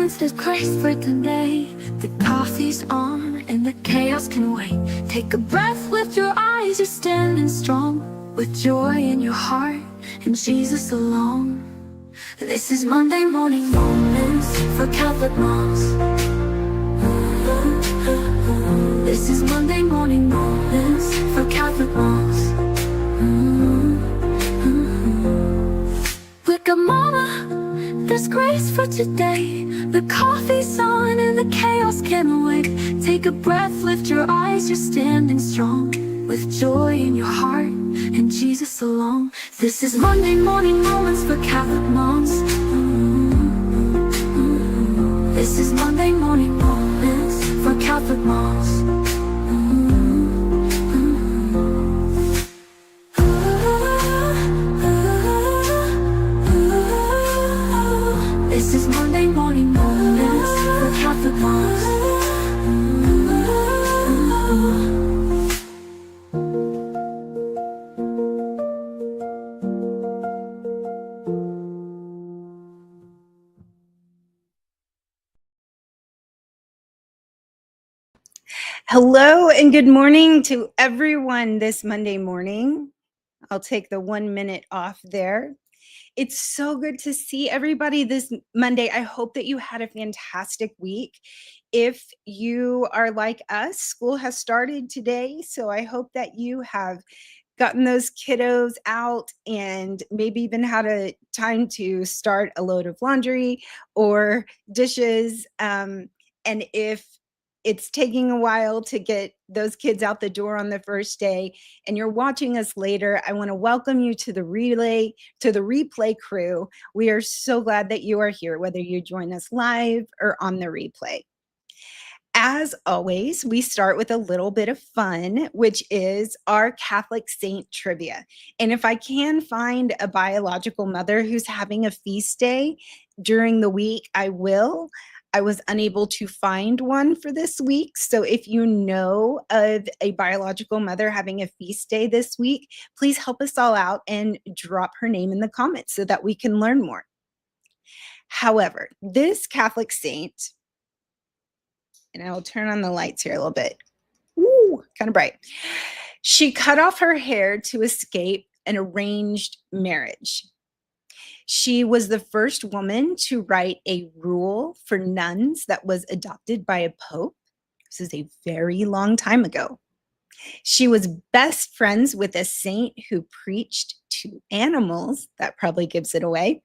moments, there's grace for today. The coffee's on and the chaos can wait. Take a breath, lift your eyes, you're standing strong, with joy in your heart and Jesus alone. This is Monday morning moments for Catholic moms. This is Monday morning moments for Catholic moms. Wake up, mama, there's grace for today. The coffee's on and the chaos can't wait. Take a breath, lift your eyes, you're standing strong, with joy in your heart and Jesus alone. This is Monday morning moments for Catholic moms. This is Monday morning moments for Catholic moms. This is Monday morning moments for Catholic moms. Hello and good morning to everyone this Monday morning. I'll take the 1 minute off there. It's so good to see everybody this Monday. I hope that you had a fantastic week. If you are like us, school has started today, so I hope that you have gotten those kiddos out and maybe even had a time to start a load of laundry or dishes. And if it's taking a while to get those kids out the door on the first day and you're watching us later, I want to welcome you to the replay crew. We are so glad that you are here, whether you join us live or on the replay. As always, we start with a little bit of fun, which is our Catholic saint trivia. And if I can find a biological mother who's having a feast day during the week, I will. I was unable to find one for this week. So if you know of a biological mother having a feast day this week, please help us all out and drop her name in the comments so that we can learn more. However, this Catholic saint, and I will turn on the lights here a little bit. Ooh, kind of bright. She cut off her hair to escape an arranged marriage. She was the first woman to write a rule for nuns that was adopted by a pope. This is a very long time ago. She was best friends with a saint who preached to animals. That probably gives it away.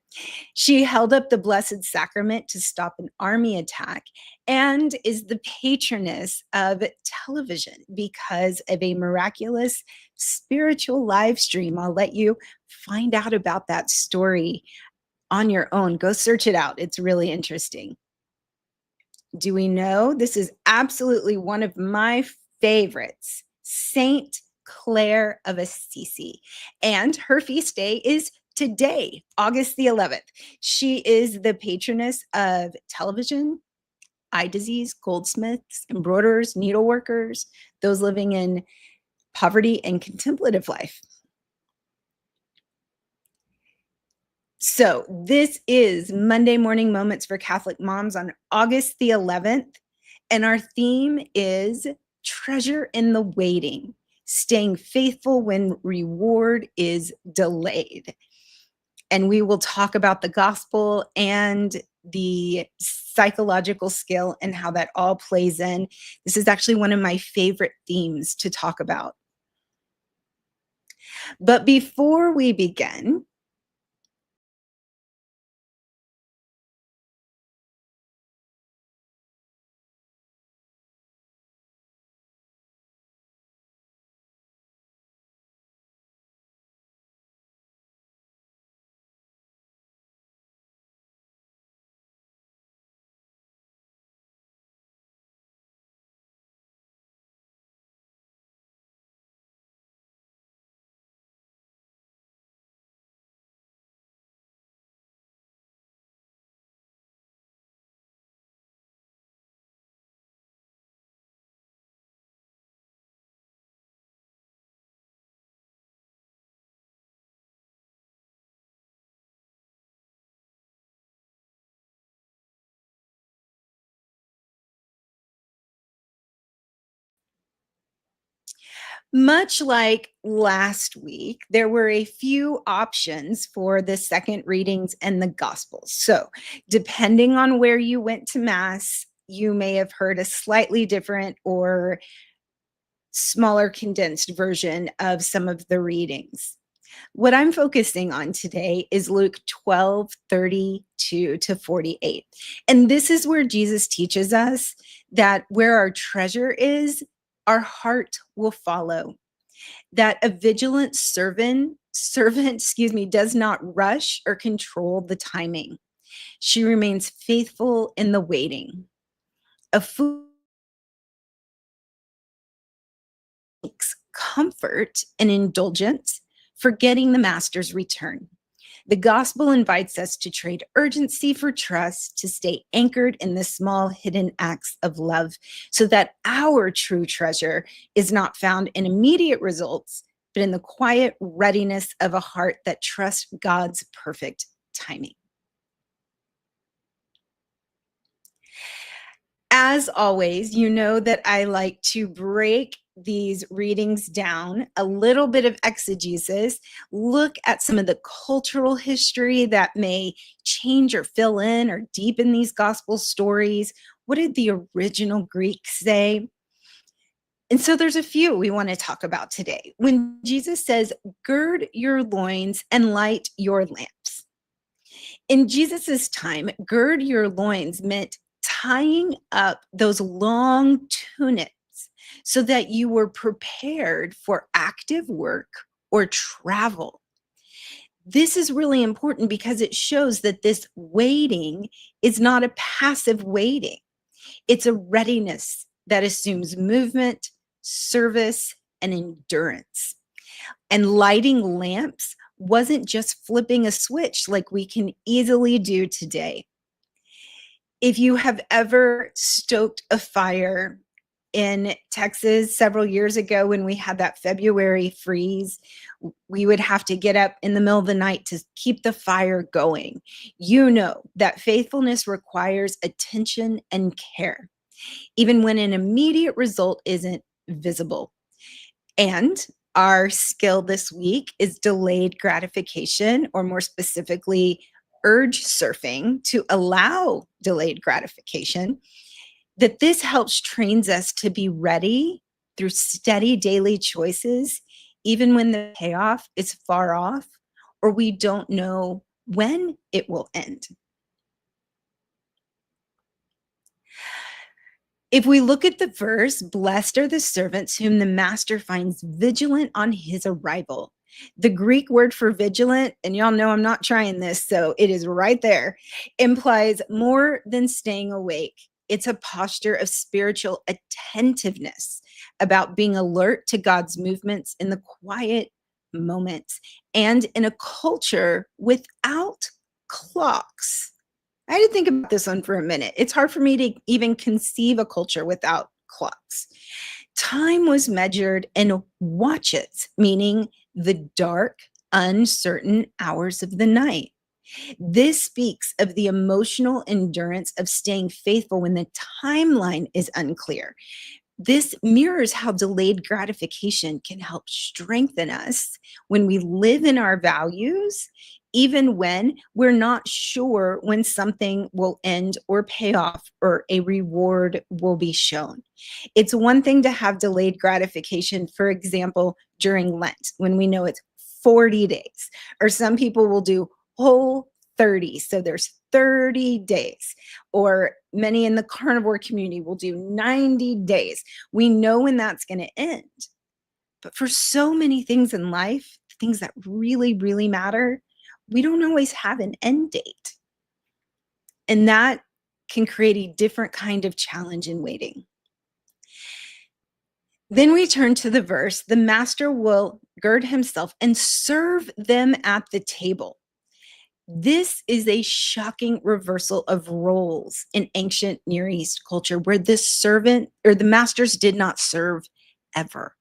She held up the Blessed Sacrament to stop an army attack and is the patroness of television because of a miraculous spiritual live stream. I'll let you find out about that story on your own. Go search it out. It's really interesting. Do we know? This is absolutely one of my favorites, Saint Clare of Assisi. And her feast day is today, August the 11th. She is the patroness of television, eye disease, goldsmiths, embroiderers, needleworkers, those living in poverty and contemplative life. So this is Monday Morning Moments for Catholic Moms on August the 11th. And our theme is treasure in the waiting, staying faithful when reward is delayed. And we will talk about the gospel and the psychological skill and how that all plays in. This is actually one of my favorite themes to talk about. But before we begin, Much like last week, there were a few options for the second readings and the Gospels. So, depending on where you went to Mass, you may have heard a slightly different or smaller condensed version of some of the readings. What I'm focusing on today is Luke 12:32 to 48. And this is where Jesus teaches us that where our treasure is, our heart will follow. That a vigilant servant, does not rush or control the timing. She remains faithful in the waiting. A fool seeks comfort and indulgence, forgetting the master's return. The gospel invites us to trade urgency for trust, to stay anchored in the small hidden acts of love, so that our true treasure is not found in immediate results, but in the quiet readiness of a heart that trusts God's perfect timing. As always, you know that I like to break these readings down, a little bit of exegesis, look at some of the cultural history that may change or fill in or deepen these gospel stories. What did the original Greek say? And so there's a few we want to talk about today. When Jesus says, gird your loins and light your lamps. In Jesus's time, gird your loins meant tying up those long tunics so that you were prepared for active work or travel. This is really important because it shows that this waiting is not a passive waiting. It's a readiness that assumes movement, service, and endurance. And lighting lamps wasn't just flipping a switch like we can easily do today. If you have ever stoked a fire in Texas several years ago when we had that February freeze, we would have to get up in the middle of the night to keep the fire going. You know that faithfulness requires attention and care, even when an immediate result isn't visible. And our skill this week is delayed gratification, or more specifically, urge surfing to allow delayed gratification. That this helps trains us to be ready through steady daily choices, even when the payoff is far off or we don't know when it will end. If we look at the verse, blessed are the servants whom the master finds vigilant on his arrival. The Greek word for vigilant, and y'all know I'm not trying this, so it is right there, implies more than staying awake. It's a posture of spiritual attentiveness about being alert to God's movements in the quiet moments and in a culture without clocks. I had to think about this one for a minute. It's hard for me to even conceive a culture without clocks. Time was measured in watches, meaning the dark, uncertain hours of the night. This speaks of the emotional endurance of staying faithful when the timeline is unclear. This mirrors how delayed gratification can help strengthen us when we live in our values, even when we're not sure when something will end or pay off or a reward will be shown. It's one thing to have delayed gratification, for example, during Lent, when we know it's 40 days, or some people will do whole 30. So there's 30 days, or many in the carnivore community will do 90 days. We know when that's going to end. But for so many things in life, things that really, really matter, we don't always have an end date. And that can create a different kind of challenge in waiting. Then we turn to the verse, the master will gird himself and serve them at the table. This is a shocking reversal of roles in ancient Near East culture where the servant or the masters did not serve ever.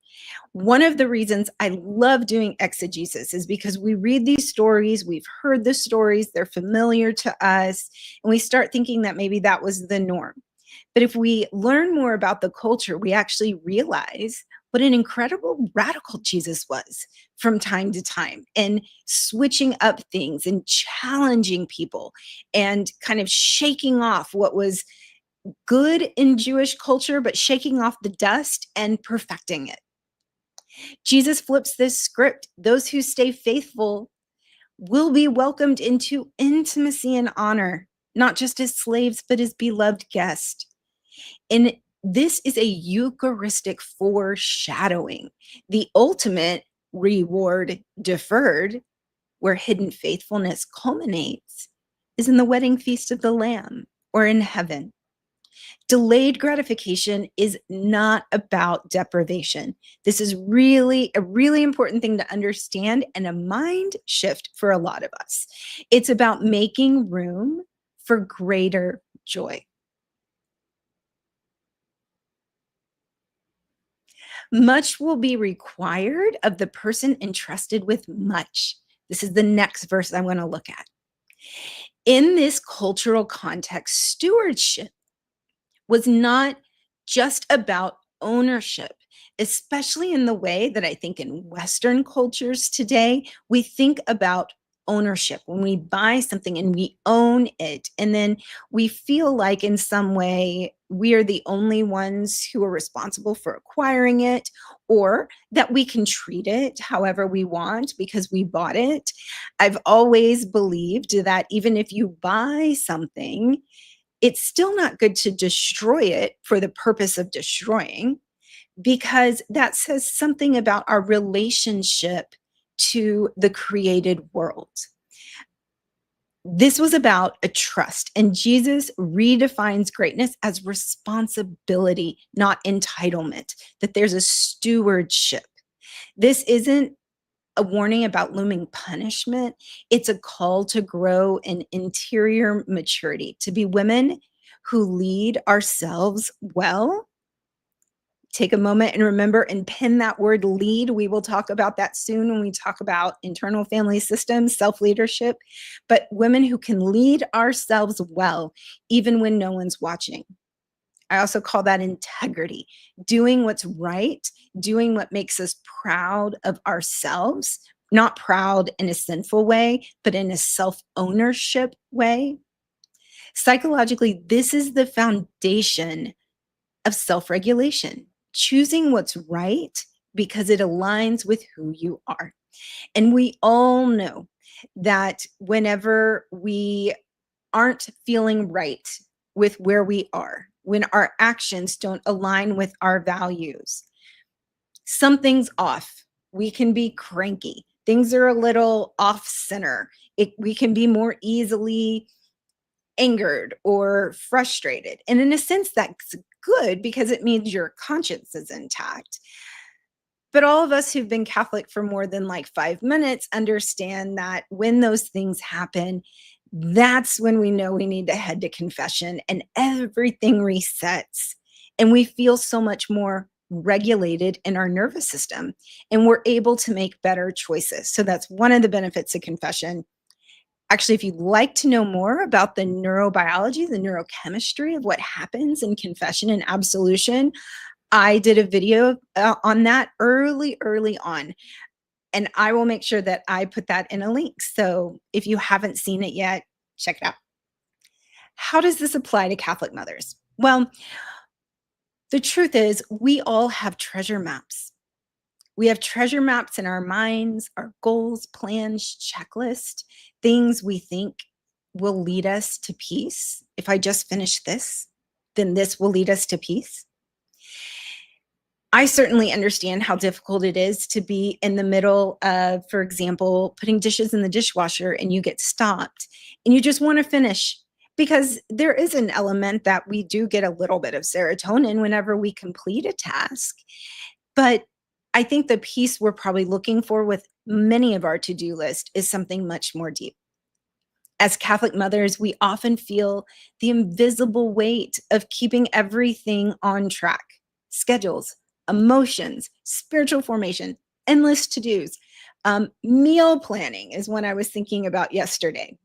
One of the reasons I love doing exegesis is because we read these stories, we've heard the stories, they're familiar to us, and we start thinking that maybe that was the norm. But if we learn more about the culture, we actually realize what an incredible radical Jesus was from time to time, and switching up things and challenging people and kind of shaking off what was good in Jewish culture, but shaking off the dust and perfecting it. Jesus flips this script. Those who stay faithful will be welcomed into intimacy and honor, not just as slaves, but as beloved guests. And this is a Eucharistic foreshadowing, the ultimate reward deferred, where hidden faithfulness culminates, is in the wedding feast of the Lamb or in heaven. Delayed gratification is not about deprivation. This is really a really important thing to understand, and a mind shift for a lot of us. It's about making room for greater joy. Much will be required of the person entrusted with much. This is the next verse I want to look at. In this cultural context, stewardship was not just about ownership, especially in the way that I think in Western cultures today, we think about ownership when we buy something and we own it. And then we feel like in some way we are the only ones who are responsible for acquiring it, or that we can treat it however we want because we bought it. I've always believed that even if you buy something, it's still not good to destroy it for the purpose of destroying, because that says something about our relationship to the created world. This was about a trust, and Jesus redefines greatness as responsibility, not entitlement, that there's a stewardship. This isn't a warning about looming punishment. It's a call to grow in interior maturity, to be women who lead ourselves well. Take a moment and remember and pin that word lead. We will talk about that soon when we talk about internal family systems, self-leadership, but women who can lead ourselves well, even when no one's watching. I also call that integrity, doing what's right, doing what makes us proud of ourselves, not proud in a sinful way, but in a self-ownership way. Psychologically, this is the foundation of self-regulation, choosing what's right because it aligns with who you are. And we all know that whenever we aren't feeling right with where we are, when our actions don't align with our values, something's off. We can be cranky. Things are a little off center. We can be more easily angered or frustrated. And in a sense, that's good because it means your conscience is intact. But all of us who've been Catholic for more than like 5 minutes understand that when those things happen, that's when we know we need to head to confession and everything resets. And we feel so much more regulated in our nervous system, and we're able to make better choices. So that's one of the benefits of confession. Actually, if you'd like to know more about the neurobiology, the neurochemistry of what happens in confession and absolution, I did a video on that early on, and I will make sure that I put that in a link. So if you haven't seen it yet, check it out. How does this apply to Catholic mothers? Well, the truth is we all have treasure maps. We have treasure maps in our minds, our goals, plans, checklist, things we think will lead us to peace. If I just finish this, then this will lead us to peace. I certainly understand how difficult it is to be in the middle of, for example, putting dishes in the dishwasher and you get stopped and you just want to finish, because there is an element that we do get a little bit of serotonin whenever we complete a task. But I think the piece we're probably looking for with many of our to-do list is something much more deep. As Catholic mothers, we often feel the invisible weight of keeping everything on track. Schedules, emotions, spiritual formation, endless to-dos. Meal planning is one I was thinking about yesterday.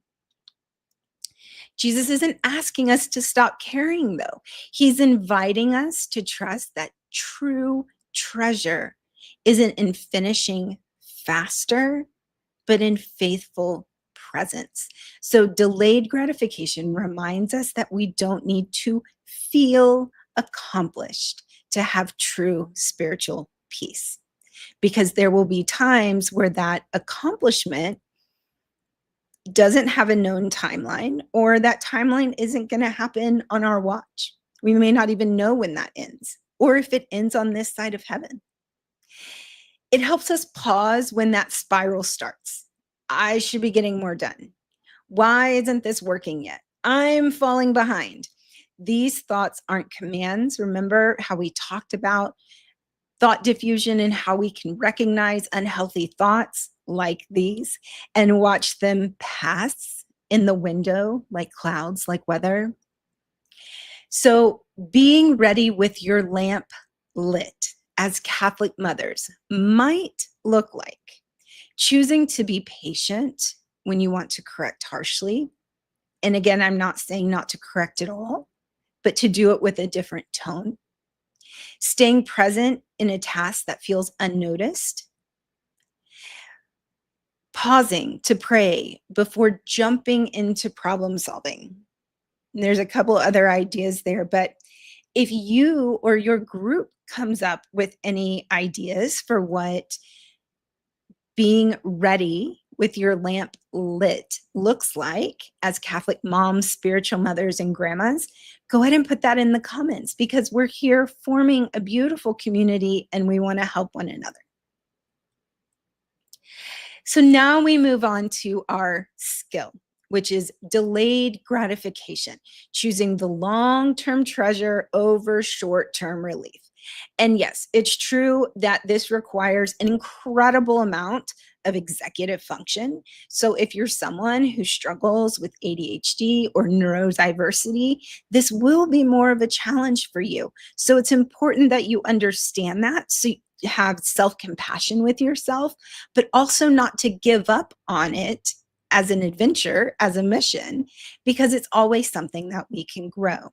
Jesus isn't asking us to stop caring, though. He's inviting us to trust that true treasure isn't in finishing faster, but in faithful presence. So delayed gratification reminds us that we don't need to feel accomplished to have true spiritual peace, because there will be times where that accomplishment doesn't have a known timeline, or that timeline isn't going to happen on our watch. We may not even know when that ends, or if it ends on this side of heaven. It helps us pause when that spiral starts. I should be getting more done. Why isn't this working yet? I'm falling behind. These thoughts aren't commands. Remember how we talked about thought diffusion and how we can recognize unhealthy thoughts like these and watch them pass in the window like clouds, like weather. So being ready with your lamp lit as Catholic mothers might look like choosing to be patient when you want to correct harshly. And again, I'm not saying not to correct at all, but to do it with a different tone. Staying present in a task that feels unnoticed. Pausing to pray before jumping into problem solving. There's a couple other ideas there, but if you or your group comes up with any ideas for what being ready with your lamp lit looks like as Catholic moms, spiritual mothers, and grandmas, go ahead and put that in the comments, because we're here forming a beautiful community and we want to help one another. So now we move on to our skill, which is delayed gratification, choosing the long-term treasure over short-term relief. And yes, it's true that this requires an incredible amount of executive function. So if you're someone who struggles with ADHD or neurodiversity, this will be more of a challenge for you. So it's important that you understand that, so you have self-compassion with yourself, but also not to give up on it as an adventure, as a mission, because it's always something that we can grow.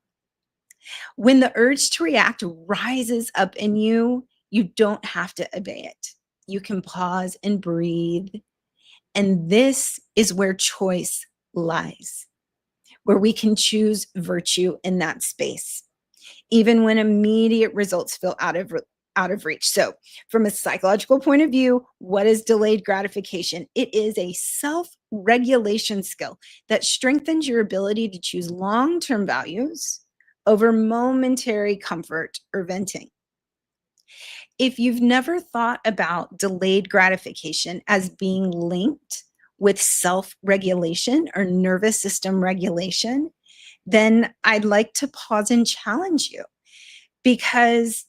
When the urge to react rises up in you, you don't have to obey it. You can pause and breathe. And this is where choice lies, where we can choose virtue in that space, even when immediate results feel out of reach. So from a psychological point of view, what is delayed gratification? It is a self-regulation skill that strengthens your ability to choose long-term values over momentary comfort or venting. If you've never thought about delayed gratification as being linked with self-regulation or nervous system regulation, then I'd like to pause and challenge you, because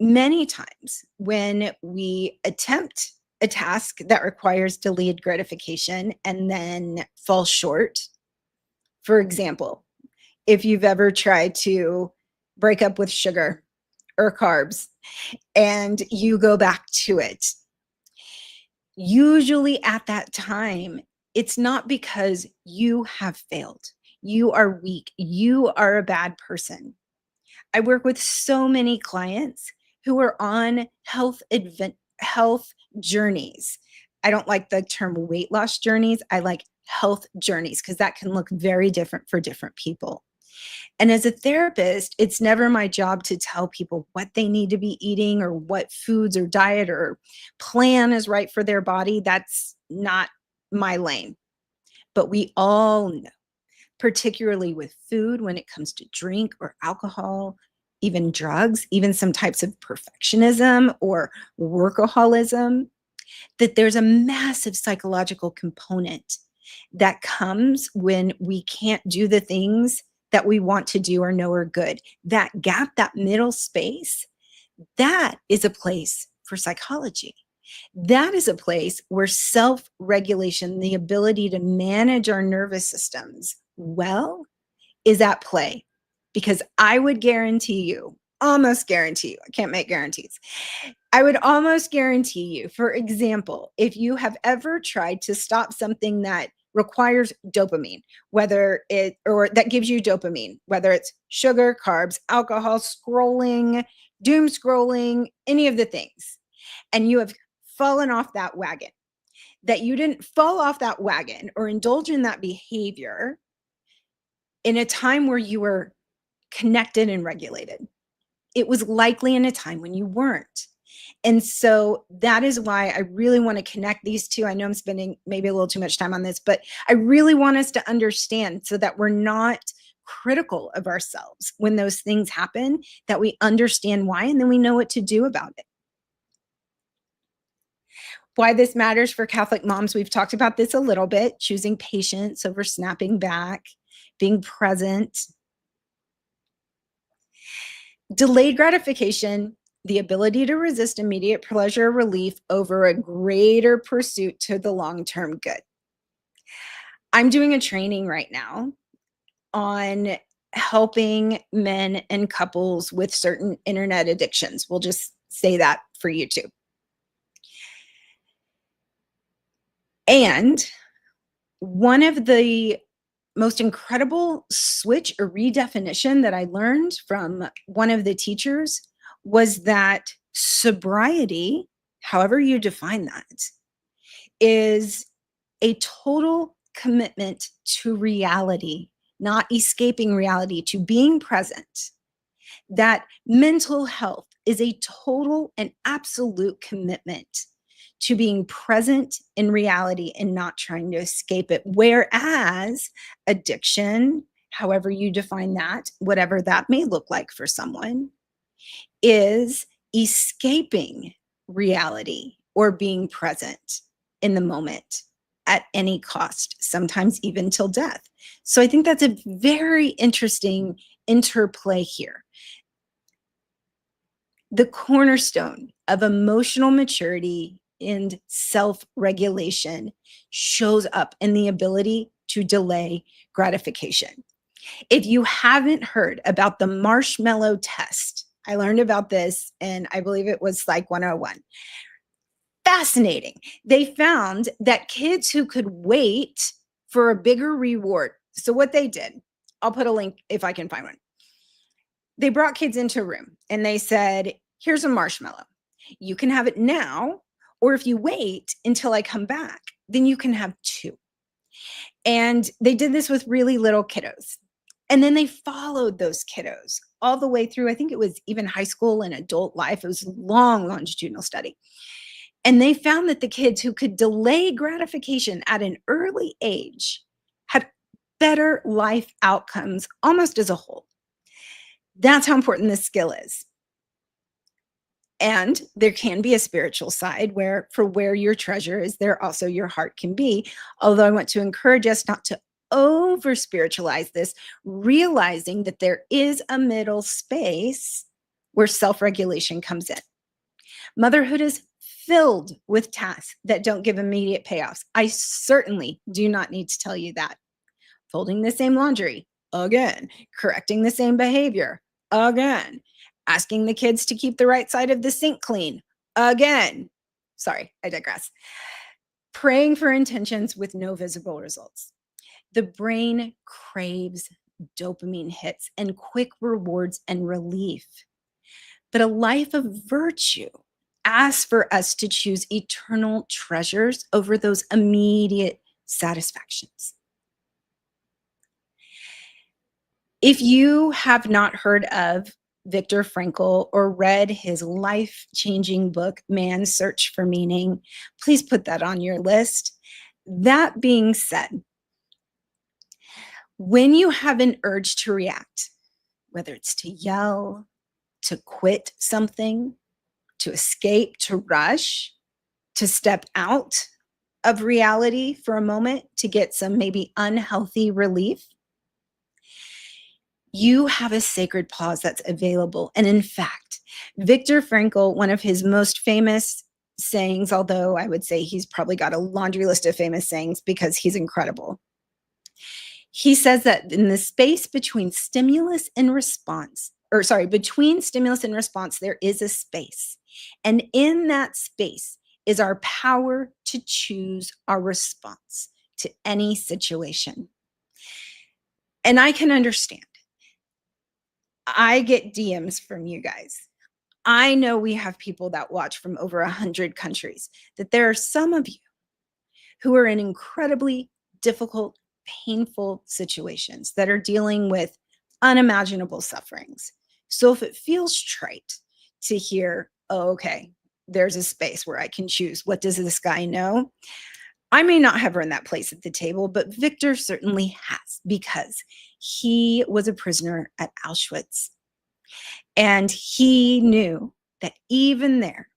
many times when we attempt a task that requires delayed gratification and then fall short, for example, if you've ever tried to break up with sugar or carbs and you go back to it, usually at that time, it's not because you have failed. You are weak. You are a bad person. I work with so many clients who are on health journeys. I don't like the term weight loss journeys. I like health journeys, because that can look very different for different people. And as a therapist, it's never my job to tell people what they need to be eating or what foods or diet or plan is right for their body. That's not my lane. But we all know, particularly with food, when it comes to drink or alcohol, even drugs, even some types of perfectionism or workaholism, that there's a massive psychological component that comes when we can't do the things that we want to do or know are good. That gap, that middle space, that is a place for psychology. That is a place where self-regulation, the ability to manage our nervous systems well, is at play. Because I would guarantee you, almost guarantee you, I can't make guarantees. I would almost guarantee you, for example, if you have ever tried to stop something that requires dopamine, or that gives you dopamine, whether it's sugar, carbs, alcohol, scrolling, doom scrolling, any of the things, and you have fallen off that wagon, that you didn't fall off that wagon or indulge in that behavior in a time where you were connected and regulated. It was likely in a time when you weren't. And so that is why I really want to connect these two. I know I'm spending maybe a little too much time on this, but I really want us to understand so that we're not critical of ourselves when those things happen, that we understand why, and then we know what to do about it. Why this matters for Catholic moms, we've talked about this a little bit, choosing patience over snapping back, being present. Delayed gratification, the ability to resist immediate pleasure or relief over a greater pursuit to the long-term good. I'm doing a training right now on helping men and couples with certain internet addictions. We'll just say that for YouTube. And one of the most incredible switch or redefinition that I learned from one of the teachers was that sobriety, however you define that, is a total commitment to reality, not escaping reality, to being present. That mental health is a total and absolute commitment to being present in reality and not trying to escape it. Whereas addiction, however you define that, whatever that may look like for someone, is escaping reality or being present in the moment at any cost, sometimes even till death. So I think that's a very interesting interplay here. The cornerstone of emotional maturity and self-regulation shows up in the ability to delay gratification. If you haven't heard about the marshmallow test, I learned about this and I believe it was Psych 101. Fascinating. They found that kids who could wait for a bigger reward. So what they did, I'll put a link if I can find one. They brought kids into a room and they said, here's a marshmallow. You can have it now, or if you wait until I come back, then you can have two. And they did this with really little kiddos. And then they followed those kiddos all the way through. I think it was even high school and adult life. It was a long longitudinal study. And they found that the kids who could delay gratification at an early age had better life outcomes almost as a whole. That's how important this skill is. And there can be a spiritual side where for where your treasure is, there also your heart can be. Although I want to encourage us not to over spiritualize this, realizing that there is a middle space where self-regulation comes in. Motherhood is filled with tasks that don't give immediate payoffs. I certainly do not need to tell you that. Folding the same laundry, again. Correcting the same behavior, again. Asking the kids to keep the right side of the sink clean, again. Sorry, I digress. Praying for intentions with no visible results. The brain craves dopamine hits and quick rewards and relief. But a life of virtue asks for us to choose eternal treasures over those immediate satisfactions. If you have not heard of Viktor Frankl or read his life-changing book, Man's Search for Meaning, please put that on your list. That being said, when you have an urge to react, whether it's to yell, to quit something, to escape, to rush, to step out of reality for a moment to get some maybe unhealthy relief, you have a sacred pause that's available. And in fact, Viktor Frankl, one of his most famous sayings, although I would say he's probably got a laundry list of famous sayings because he's incredible. He says that in the space between stimulus and response, between stimulus and response, there is a space. And in that space is our power to choose our response to any situation. And I can understand. I get DMs from you guys I know we have people that watch from over 100 countries, that there are some of you who are in incredibly difficult, painful situations that are dealing with unimaginable sufferings. So if it feels trite to hear, oh, okay, there's a space where I can choose, what does this guy know? I may not have earned that place at the table, but Victor certainly has, because he was a prisoner at Auschwitz. And he knew that even there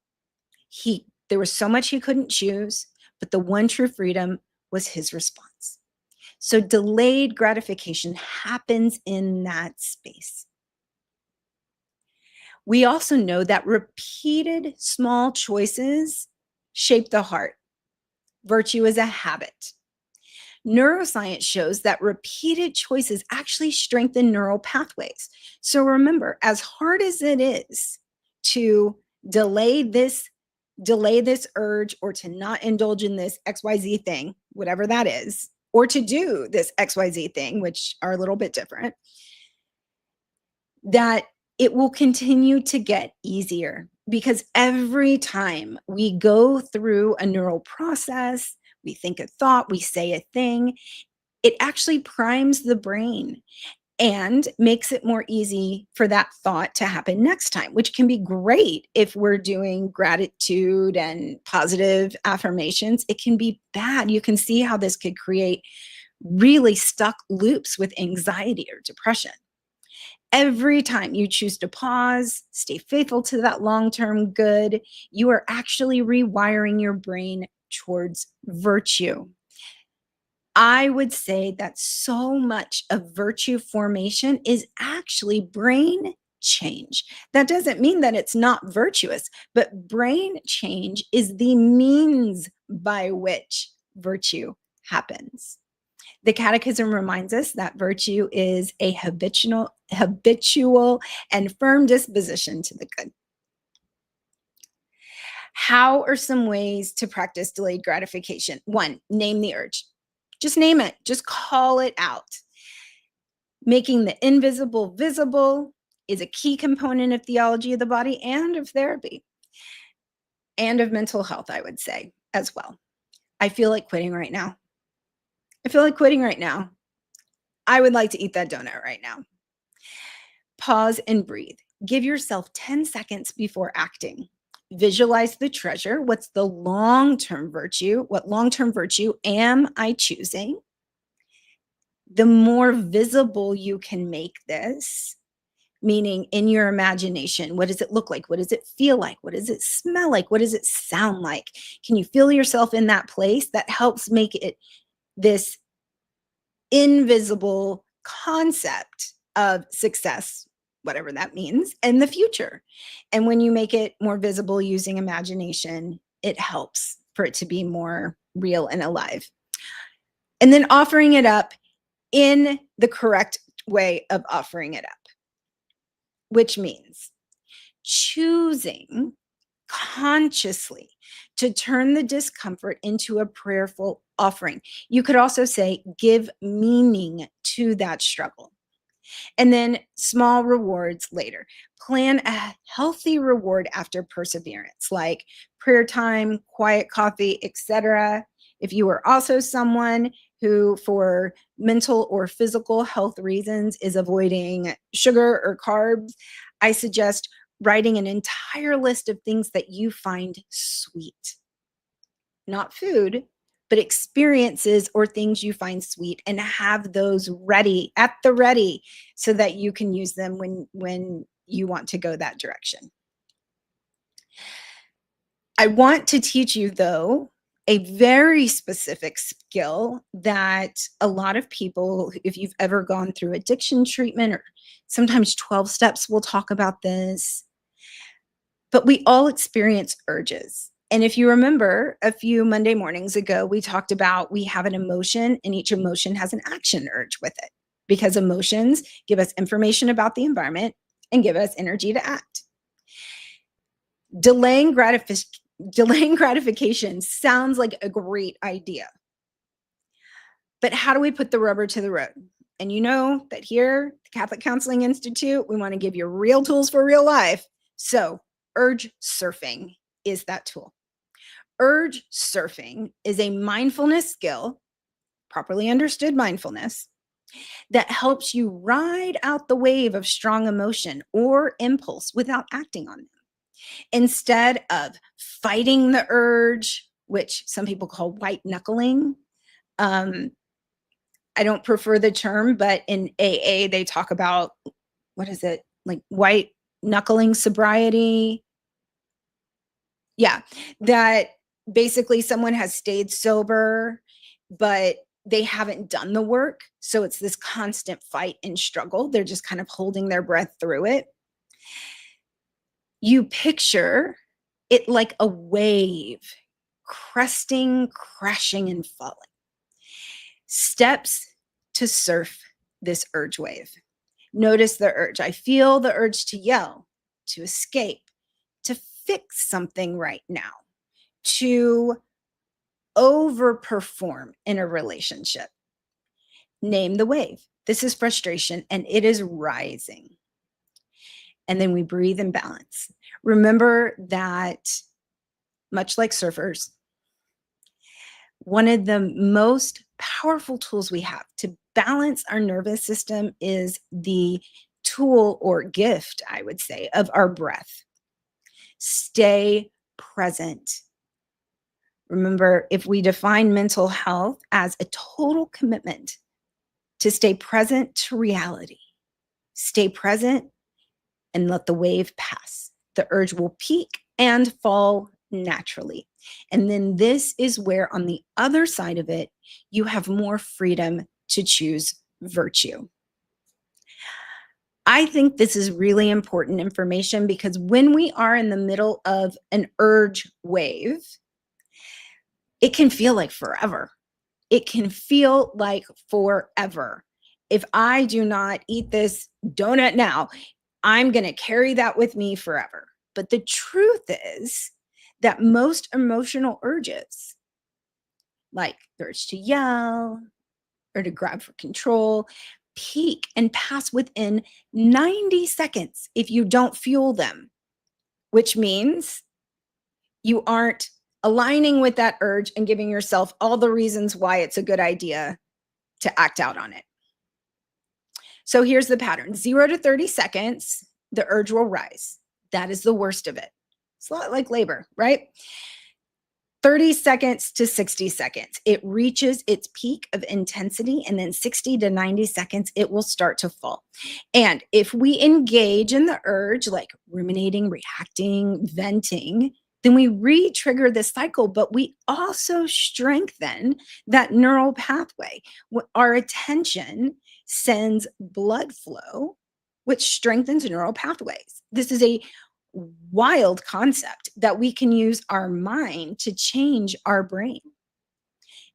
was so much he couldn't choose, but the one true freedom was his response. So delayed gratification happens in that space. We also know that repeated small choices shape the heart. Virtue is a habit. Neuroscience shows that repeated choices actually strengthen neural pathways. So remember, as hard as it is to delay this urge, or to not indulge in this XYZ thing, whatever that is, or to do this XYZ thing, which are a little bit different, that it will continue to get easier, because every time we go through a neural process, we think a thought, we say a thing, it actually primes the brain and makes it more easy for that thought to happen next time, which can be great if we're doing gratitude and positive affirmations. It can be bad. You can see how this could create really stuck loops with anxiety or depression. Every time you choose to pause, stay faithful to that long-term good, you are actually rewiring your brain towards virtue. I would say that so much of virtue formation is actually brain change. That doesn't mean that it's not virtuous, but brain change is the means by which virtue happens. The Catechism reminds us that virtue is a habitual and firm disposition to the good. How are some ways to practice delayed gratification? 1, name the urge. Just name it. Just call it out. Making the invisible visible is a key component of theology of the body and of therapy and of mental health, I would say, as well. I feel like quitting right now. I feel like quitting right now. I would like to eat that donut right now. Pause and breathe. Give yourself 10 seconds before acting. Visualize the treasure. What's the long-term virtue? What long-term virtue am I choosing? The more visible you can make this, meaning in your imagination, what does it look like? What does it feel like? What does it smell like? What does it sound like? Can you feel yourself in that place? That helps make it this invisible concept of success, whatever that means, and the future. And when you make it more visible using imagination, it helps for it to be more real and alive. And then offering it up in the correct way of offering it up, which means choosing consciously to turn the discomfort into a prayerful offering. You could also say, give meaning to that struggle. And then small rewards later. Plan a healthy reward after perseverance, like prayer time, quiet coffee, etc. If you are also someone who, for mental or physical health reasons, is avoiding sugar or carbs, I suggest writing an entire list of things that you find sweet. Not food, but experiences or things you find sweet, and have those ready, at the ready, so that you can use them when you want to go that direction. I want to teach you, though, a very specific skill that a lot of people, if you've ever gone through addiction treatment, or sometimes 12 steps will talk about this, but we all experience urges. And if you remember a few Monday mornings ago, we talked about we have an emotion, and each emotion has an action urge with it, because emotions give us information about the environment and give us energy to act. Delaying gratification sounds like a great idea. But how do we put the rubber to the road? And you know that here, the Catholic Counseling Institute, we want to give you real tools for real life. So urge surfing is that tool. Urge surfing is a mindfulness skill, properly understood mindfulness, that helps you ride out the wave of strong emotion or impulse without acting on them. Instead of fighting the urge, which some people call white knuckling, I don't prefer the term, but in AA, they talk about, what is it, like white knuckling sobriety? Yeah, that basically someone has stayed sober, but they haven't done the work. So it's this constant fight and struggle. They're just kind of holding their breath through it. You picture it like a wave, cresting, crashing, and falling. Steps to surf this urge wave. Notice the urge. I feel the urge to yell, to escape, to fix something right now, to overperform in a relationship. Name the wave. This is frustration and it is rising. And then we breathe and balance. Remember that, much like surfers, one of the most powerful tools we have to balance our nervous system is the tool or gift, I would say, of our breath. Stay present. Remember, if we define mental health as a total commitment to stay present to reality, stay present and let the wave pass. The urge will peak and fall naturally. And then this is where, on the other side of it, you have more freedom to choose virtue. I think this is really important information because when we are in the middle of an urge wave, it can feel like forever. It can feel like forever. If I do not eat this donut now, I'm going to carry that with me forever. But the truth is that most emotional urges, like the urge to yell or to grab for control, peak and pass within 90 seconds if you don't fuel them, which means you aren't aligning with that urge and giving yourself all the reasons why it's a good idea to act out on it. So here's the pattern. 0 to 30 seconds, the urge will rise. That is the worst of it. It's a lot like labor, right? 30 seconds to 60 seconds, it reaches its peak of intensity, and then 60 to 90 seconds, it will start to fall. And if we engage in the urge, like ruminating, reacting, venting, then we re-trigger the cycle, but we also strengthen that neural pathway. Our attention sends blood flow, which strengthens neural pathways. This is a wild concept that we can use our mind to change our brain.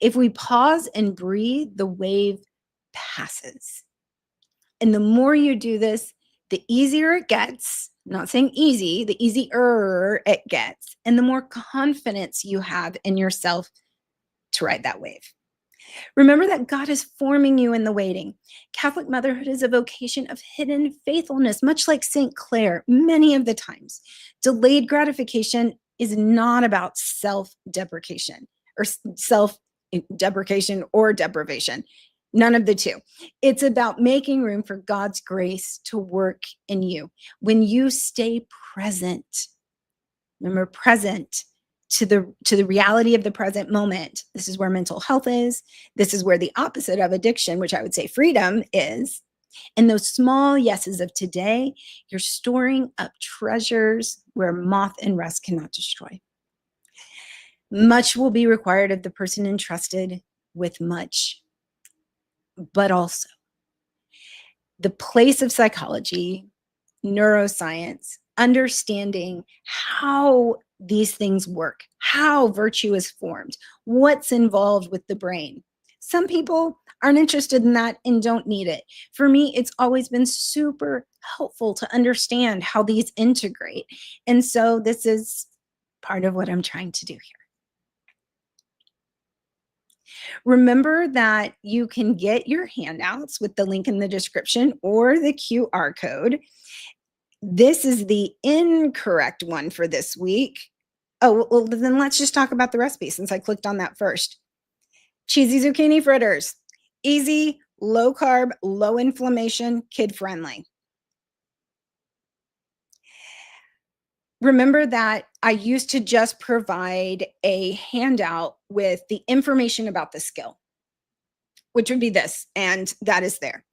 If we pause and breathe, the wave passes. And the more you do this, the easier it gets. I'm not saying easy, the easier it gets, and the more confidence you have in yourself to ride that wave. Remember that God is forming you in the waiting. Catholic motherhood is a vocation of hidden faithfulness, much like St. Clare, many of the times. Delayed gratification is not about self-deprecation or deprivation. None of the two. It's about making room for God's grace to work in you. When you stay present, remember, present to the reality of the present moment. This is where mental health is. This is where the opposite of addiction, which I would say freedom, is. In those small yeses of today, you're storing up treasures where moth and rust cannot destroy. Much will be required of the person entrusted with much, but also the place of psychology, neuroscience, understanding how these things work, how virtue is formed, what's involved with the brain. Some people aren't interested in that and don't need it. For me, it's always been super helpful to understand how these integrate. And so this is part of what I'm trying to do here. Remember that you can get your handouts with the link in the description or the QR code. This is the incorrect one for this week. Oh, well, then let's just talk about the recipe since I clicked on that first. Cheesy zucchini fritters. Easy, low carb, low inflammation, kid friendly. Remember that I used to just provide a handout with the information about the skill, which would be this, and that is there.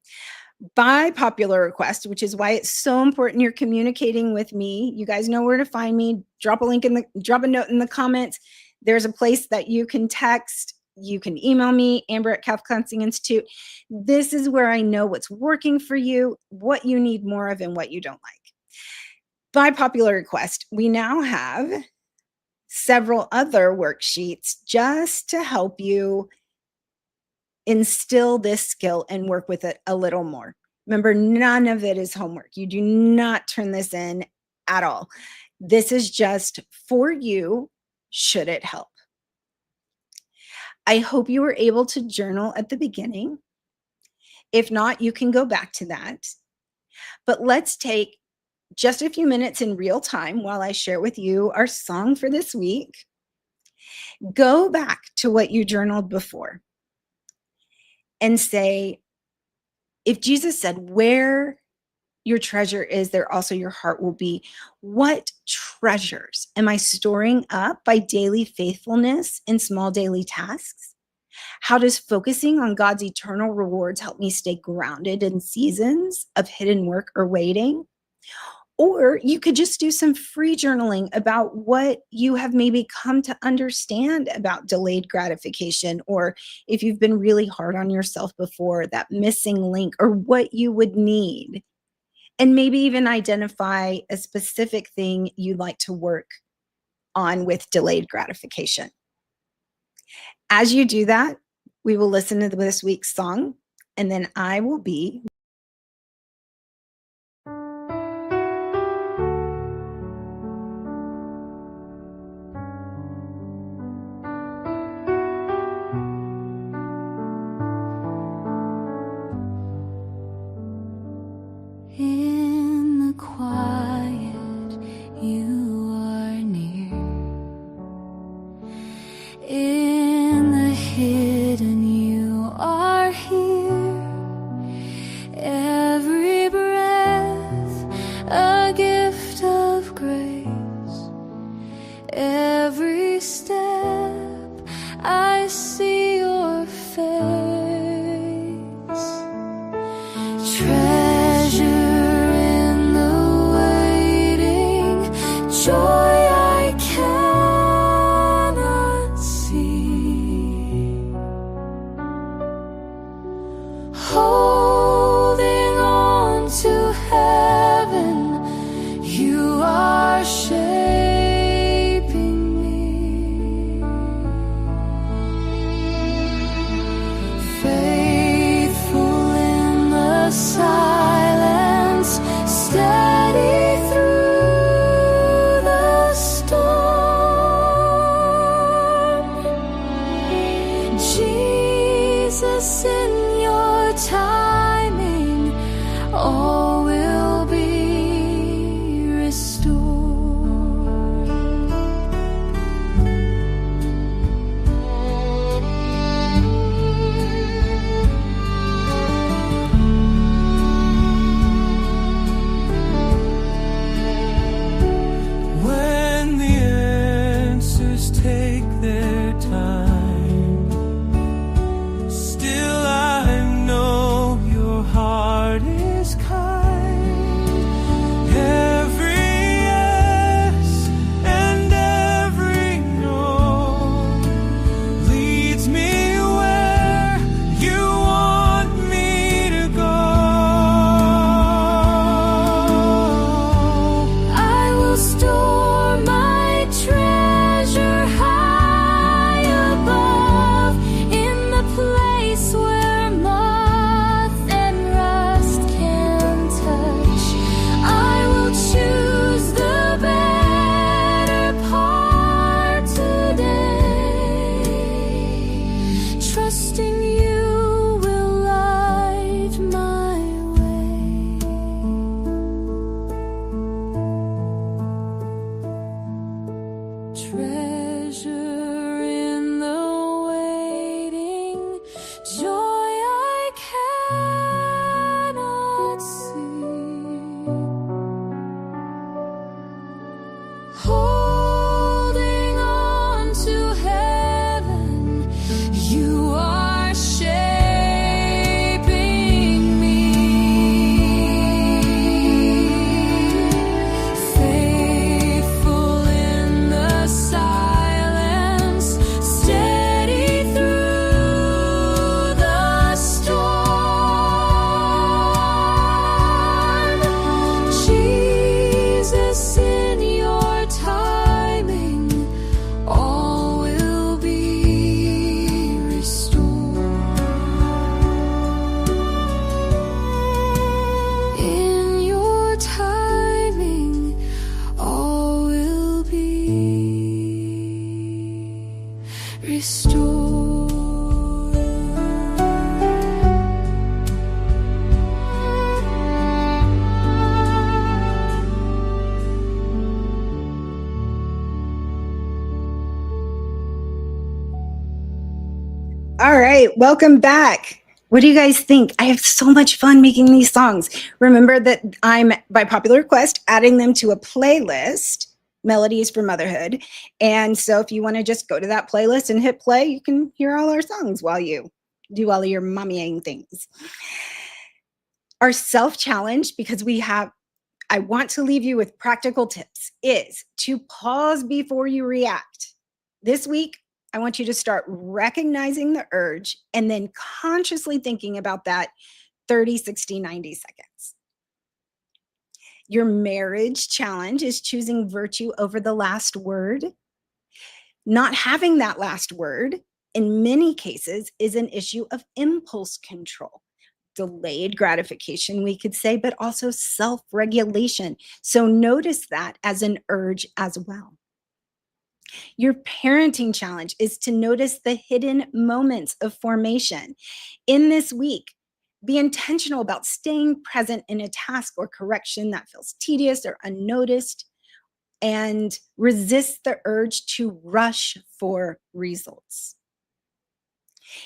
By popular request, which is why it's so important you're communicating with me. You guys know where to find me. Drop a note in the comments. There's a place that you can text. You can email me, Amber@Catholic Institute. This is where I know what's working for you, what you need more of, and what you don't like. By popular request, we now have several other worksheets just to help you instill this skill and work with it a little more. Remember, none of it is homework. You do not turn this in at all. This is just for you, should it help. I hope you were able to journal at the beginning. If not, you can go back to that. But let's take just a few minutes in real time while I share with you our song for this week. Go back to what you journaled before and say, if Jesus said, where your treasure is, there also your heart will be. What treasures am I storing up by daily faithfulness in small daily tasks? How does focusing on God's eternal rewards help me stay grounded in seasons of hidden work or waiting? Or you could just do some free journaling about what you have maybe come to understand about delayed gratification, or if you've been really hard on yourself before, that missing link, or what you would need. And maybe even identify a specific thing you'd like to work on with delayed gratification. As you do that, we will listen to this week's song, and then I will be in the quiet, you are near. In the hidden, you are here. Every breath, a gift of grace. Every step, I see your face. Joy I cannot see, holding on to heaven, you are shaping me. Faithful in the silence, steady through Jesus, in your timing, all will be restored. When the answers take their time, welcome back. What do you guys think? I have so much fun making these songs. Remember that I'm, by popular request, adding them to a playlist, Melodies for Motherhood. And so if you want to just go to that playlist and hit play, you can hear all our songs while you do all of your mommying things. Our self-challenge, because I want to leave you with practical tips, is to pause before you react. This week, I want you to start recognizing the urge and then consciously thinking about that 30, 60, 90 seconds. Your marriage challenge is choosing virtue over the last word. Not having that last word, in many cases, is an issue of impulse control. Delayed gratification, we could say, but also self-regulation. So notice that as an urge as well. Your parenting challenge is to notice the hidden moments of formation. In this week, be intentional about staying present in a task or correction that feels tedious or unnoticed, and resist the urge to rush for results.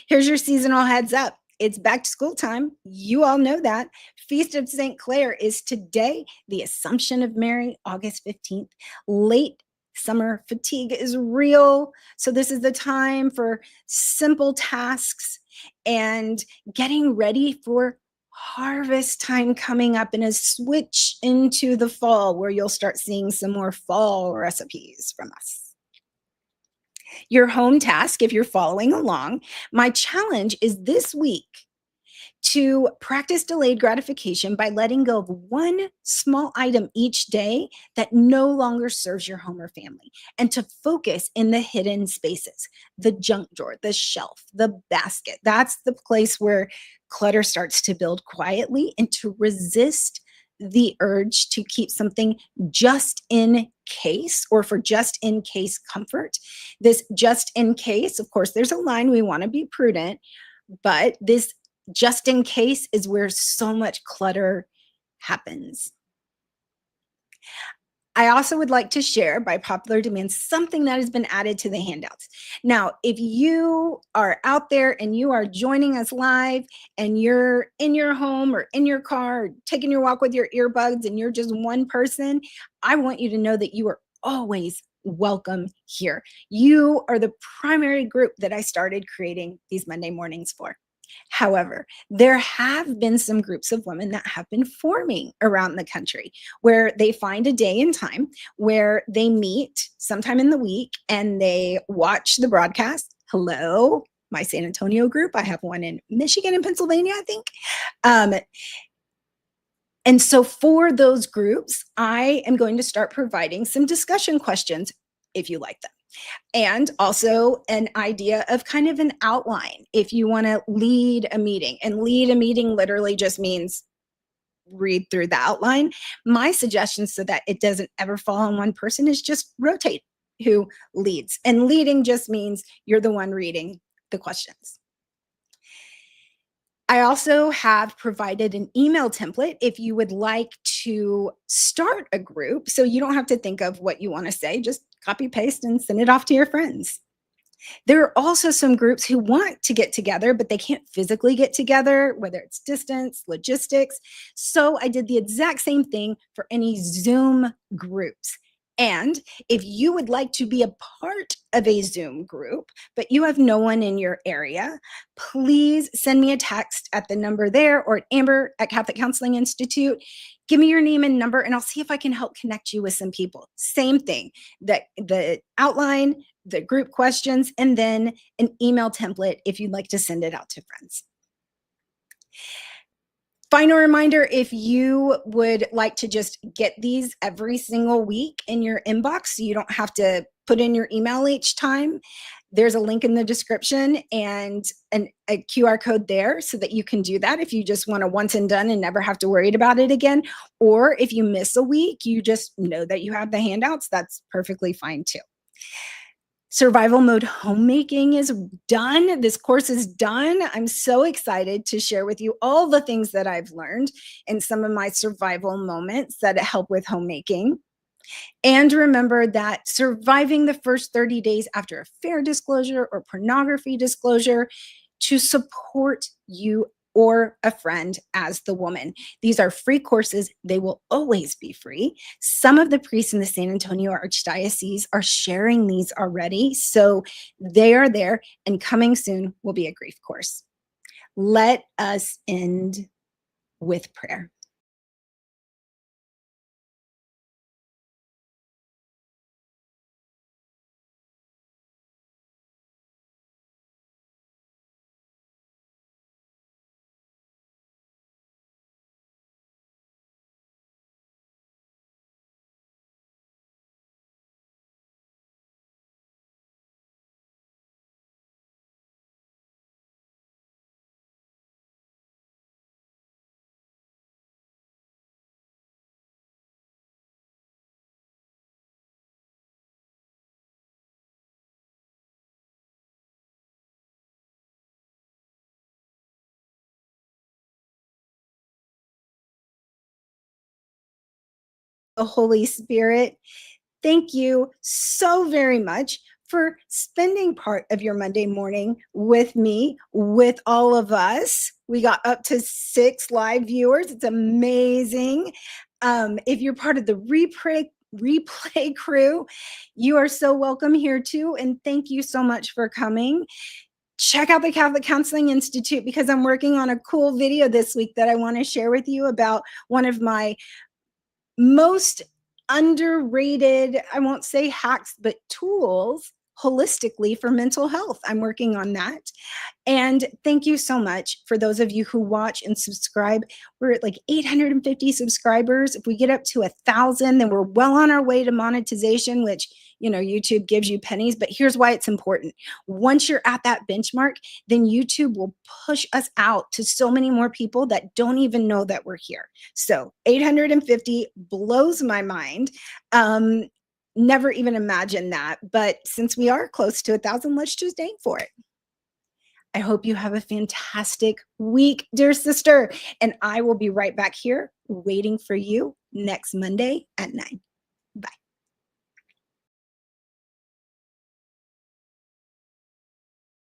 Here's your seasonal heads up. It's back to school time. You all know that. Feast of St. Clair is today. The Assumption of Mary, August 15th. Late summer fatigue is real. So this is the time for simple tasks and getting ready for harvest time coming up, and a switch into the fall where you'll start seeing some more fall recipes from us. Your home task, if you're following along, my challenge is this week to practice delayed gratification by letting go of one small item each day that no longer serves your home or family, and to focus in the hidden spaces, the junk drawer, the shelf, the basket. That's the place where clutter starts to build quietly, and to resist the urge to keep something just in case, or for just in case comfort. This just in case, of course, there's a line, we want to be prudent, but this just in case is where so much clutter happens. I also would like to share, by popular demand, something that has been added to the handouts. Now, if you are out there and you are joining us live and you're in your home or in your car, or taking your walk with your earbuds, and you're just one person, I want you to know that you are always welcome here. You are the primary group that I started creating these Monday mornings for. However, there have been some groups of women that have been forming around the country where they find a day and time where they meet sometime in the week and they watch the broadcast. Hello, my San Antonio group. I have one in Michigan and Pennsylvania, I think. And so for those groups, I am going to start providing some discussion questions if you like them. And also an idea of kind of an outline if you want to lead a meeting. And lead a meeting literally just means read through the outline. My suggestion, so that it doesn't ever fall on one person, is just rotate who leads. And leading just means you're the one reading the questions. I also have provided an email template if you would like to start a group, so you don't have to think of what you want to say, just copy paste and send it off to your friends. There are also some groups who want to get together, but they can't physically get together, whether it's distance, logistics. So I did the exact same thing for any Zoom groups. And if you would like to be a part of a Zoom group, but you have no one in your area, please send me a text at the number there, or at Amber at Catholic Counseling Institute. Give me your name and number, and I'll see if I can help connect you with some people. Same thing, the outline, the group questions, and then an email template if you'd like to send it out to friends. Final reminder, if you would like to just get these every single week in your inbox, so you don't have to put in your email each time, there's a link in the description and a QR code there so that you can do that if you just want to once and done and never have to worry about it again. Or if you miss a week, you just know that you have the handouts. That's perfectly fine too. Survival mode homemaking is done. This course is done. I'm so excited to share with you all the things that I've learned in some of my survival moments that help with homemaking. And remember that surviving the first 30 days after affair disclosure or pornography disclosure to support you or a friend as the woman. These are free courses. They will always be free. Some of the priests in the San Antonio Archdiocese are sharing these already. So they are there, and coming soon will be a grief course. Let us end with prayer. The Holy Spirit, thank you so very much for spending part of your Monday morning with me, with all of us. We got up to 6 live viewers. It's amazing. If you're part of the replay crew, you are so welcome here too. And thank you so much for coming. Check out the Catholic Counseling Institute, because I'm working on a cool video this week that I want to share with you about one of my most underrated, I won't say hacks, but tools holistically for mental health. I'm working on that. And thank you so much for those of you who watch and subscribe. We're at like 850 subscribers. If we get up to 1,000, then we're well on our way to monetization, which, YouTube gives you pennies. But here's why it's important. Once you're at that benchmark, then YouTube will push us out to so many more people that don't even know that we're here. So 850 blows my mind. Never even imagined that. But since we are close to 1,000, let's just aim for it. I hope you have a fantastic week, dear sister. And I will be right back here waiting for you next Monday at 9.